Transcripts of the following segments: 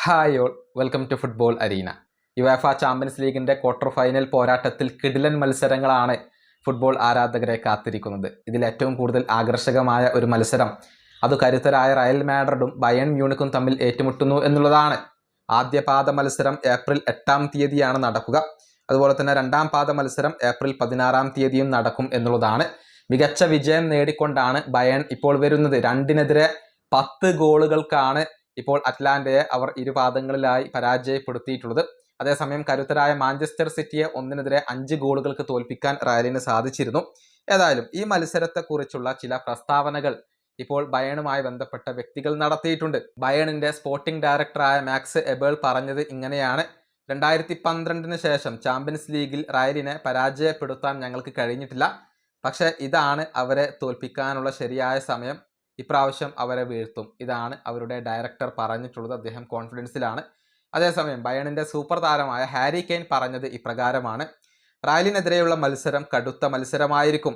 Hi all, welcome to football arena. UEFA champions ലീഗിൻ്റെ quarter final പോരാട്ടത്തിൽ കിടിലൻ മത്സരങ്ങളാണ് ഫുട്ബോൾ ആരാധകരെ കാത്തിരിക്കുന്നത്. ഇതിൽ ഏറ്റവും കൂടുതൽ ആകർഷകമായ ഒരു മത്സരം അത് കരുത്തരായ റയൽ മാഡ്രിഡും ബയേൺ മ്യൂണിക്കും തമ്മിൽ ഏറ്റുമുട്ടുന്നു എന്നുള്ളതാണ്. ആദ്യ പാദ മത്സരം ഏപ്രിൽ 8-ാം തീയതിയാണ് നടക്കുക. അതുപോലെ തന്നെ രണ്ടാം പാദ മത്സരം ഏപ്രിൽ 16-ാം തീയതിയും നടക്കും എന്നുള്ളതാണ്. മികച്ച വിജയം നേടിക്കൊണ്ടാണ് ബയേൺ ഇപ്പോൾ വരുന്നത്. 2-10 ഗോളുകൾക്കാണ് ഇപ്പോൾ അറ്റ്ലാന്റയെ അവർ ഇരുപാദങ്ങളിലായി പരാജയപ്പെടുത്തിയിട്ടുള്ളത്. അതേസമയം കരുത്തരായ മാഞ്ചസ്റ്റർ സിറ്റിയെ 1-5 ഗോളുകൾക്ക് തോൽപ്പിക്കാൻ റയലിന് സാധിച്ചിരുന്നു. ഏതായാലും ഈ മത്സരത്തെക്കുറിച്ചുള്ള ചില പ്രസ്താവനകൾ ഇപ്പോൾ ബയേണുമായി ബന്ധപ്പെട്ട വ്യക്തികൾ നടത്തിയിട്ടുണ്ട്. ബയേണിന്റെ സ്പോർട്ടിംഗ് ഡയറക്ടറായ മാക്സ് എബേൾ പറഞ്ഞത് ഇങ്ങനെയാണ്: 2012 ശേഷം ചാമ്പ്യൻസ് ലീഗിൽ റയലിനെ പരാജയപ്പെടുത്താൻ ഞങ്ങൾക്ക് കഴിഞ്ഞിട്ടില്ല. പക്ഷേ ഇതാണ് അവരെ തോൽപ്പിക്കാനുള്ള ശരിയായ സമയം. ഇപ്രാവശ്യം അവരെ വീഴ്ത്തും. ഇതാണ് അവരുടെ ഡയറക്ടർ പറഞ്ഞിട്ടുള്ളത്. അദ്ദേഹം കോൺഫിഡൻസിലാണ്. അതേസമയം ബയേണിന്റെ സൂപ്പർ താരമായ ഹാരി കെയ്ൻ പറഞ്ഞത് ഇപ്രകാരമാണ്: റയലിനെതിരെയുള്ള മത്സരം കടുത്ത മത്സരമായിരിക്കും.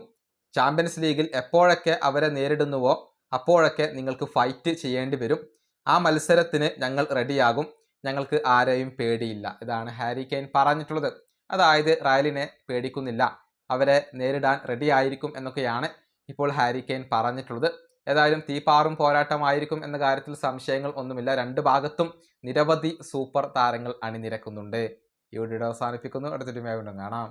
ചാമ്പ്യൻസ് ലീഗിൽ എപ്പോഴൊക്കെ അവരെ നേരിടുന്നുവോ അപ്പോഴൊക്കെ നിങ്ങൾക്ക് ഫൈറ്റ് ചെയ്യേണ്ടി വരും. ആ മത്സരത്തിന് ഞങ്ങൾ റെഡിയാകും. ഞങ്ങൾക്ക് ആരെയും പേടിയില്ല. ഇതാണ് ഹാരി കെയ്ൻ പറഞ്ഞിട്ടുള്ളത്. അതായത് റയലിനെ പേടിക്കുന്നില്ല, അവരെ നേരിടാൻ റെഡിയായിരിക്കും എന്നൊക്കെയാണ് ഇപ്പോൾ ഹാരി കെയ്ൻ പറഞ്ഞിട്ടുള്ളത്. ഏതായാലും തീപാറും പോരാട്ടമായിരിക്കും എന്ന കാര്യത്തിൽ സംശയങ്ങൾ ഒന്നുമില്ല. രണ്ട് ഭാഗത്തും നിരവധി സൂപ്പർ താരങ്ങൾ അണിനിരക്കുന്നുണ്ട്. ഈ വീഡിയോ അവസാനിപ്പിക്കുന്നു. അടുത്തൊരു വീണ്ടും കാണാം.